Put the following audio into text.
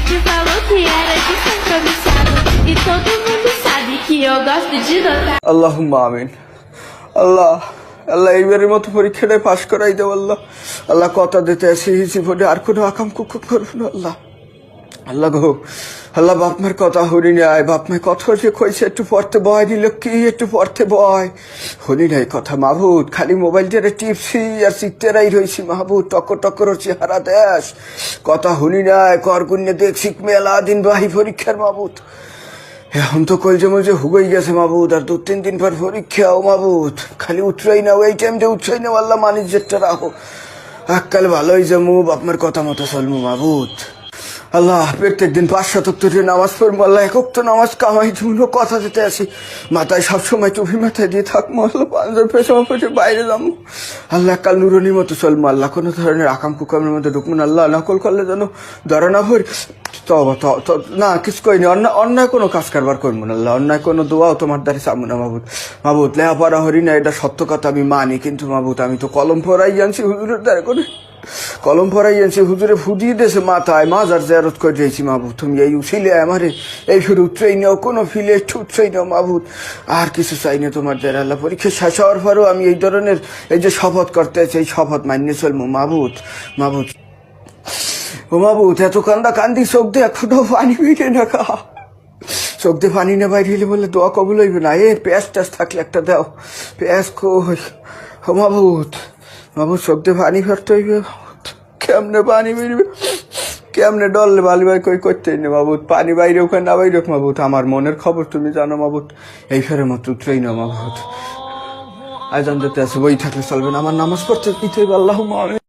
te falou que era de compromisado. E todo mundo sabe que eu gosto de notar. আল্লাহুম্মা আমিন। আল্লাহ আল্লাহ এইবারের মতো পরীক্ষাটায় পাশ করাই দেব আল্লাহ। আল্লাহ কথা দিতে আসি জীবনে আর কোনো আকাম কুকুর করবো না আল্লাহ। আল্লাহ গো আল্লাহ বাপ মার কথা হরি নাই, বাপ মায়ের কথা যে কইছে একটু পড়তে বয় দিল কি একটু পড়তে বয় হরি নাই কথা মাহবুদ। খালি মোবাইল দিয়ে টিপসি আর শিখতেরাই রয়েছি মাহবুদ। টকর টকর চেহারা দেশ কথা হরি নাই কর গুণ্যে দেখছি মেলা দিন বাহি পরীক্ষার মাহবুদ। এখন তো কলজে মলজে হুগই গেছে মাহবুদ, আর 2-3 দিন পর পরীক্ষাও মাহবুদ। খালি উঠরাই নাও এই টাইমটা উঠরাই নাও আল্লাহ মানিস যেটা রাখো। এককাল ভালোই যাবো বাপমার কথা মতো চলবো মাহবুদ। আল্লাহ প্রত্যেক দিন 5 নামাজ পড়বো আল্লাহ। একক তো নামাজ কামাই জন্য কথা যেতে আসি মাথায় সবসময় টুপি মাথায় দিয়ে থাকবো আল্লাহ। 5 পেছামা পেছনে বাইরে যাবো আল্লাহ। এককাল নুরনির মতো চলবো আল্লাহ। কোনো ধরনের আকাম কুকামের মধ্যে ঢুকবো না আল্লাহ। নকল করলে যেন ধরা না হই না কিছু করিনি। অন্যায় কোনো কাজ কারবার করবো না আল্লাহ। অন্যায় কোনো দোয়াও তোমার দ্বারে চাবো না মাহবুদ। মাহবুদ লেহাপড়া হরি না এটা সত্য কথা আমি মানি, কিন্তু মাহবুদ আমি তো কলম পড়াই জানছি হুজুরের দ্বারা করে কলম পড়াই আনছি হুজুরে ফুটিয়ে দিয়েছে মাথায় মাজার জেরত করে দিয়েছি মাহবুদ। তুমি এই উঠিলে আমারে এই ফিরে উঠছেই নাও কোনো ফিলে একটু উঠছেই নাও মাহবুদ। আর কিছু চাই না তোমার দ্বারা আল্লাহ। পরীক্ষা শেষ হওয়ার পরেও আমি এই ধরনের এই যে শপথ করতে আছি এই শপথ মান্য চলবো মাহবুদ। মাহবুদ ও মাহবুদ এত কান্দা কান্দি চোখ দিয়ে 1 ফুটাও পানি বেরিয়ে না খা। চোখ দিয়ে পানি না বাইরে হইলে বলে দোয়া কবুল হইবে না। পেঁয়াজ টাজ থাকলে একটা দাও পেঁয়াজ কই। ও মাহবুদ মাহবুদ চোখ দিয়ে পানি ফেরতে হইবে। কেমনে পানি বেরবে কেমনে ডললে বালি বাই কই করতেই না মাহবুদ। পানি বাইরে ওখানে না বাইরে মাহবুদ। আমার মনের খবর তুমি জানো মাহবুদ। এই ফেরে মতো উঠলেই না মাহবুদ। আজান যেতে আছে বই থাকলে চলবে না। আমার নামাজ পড়তে দিতে হইবে আল্লাহুম্মা আমিন।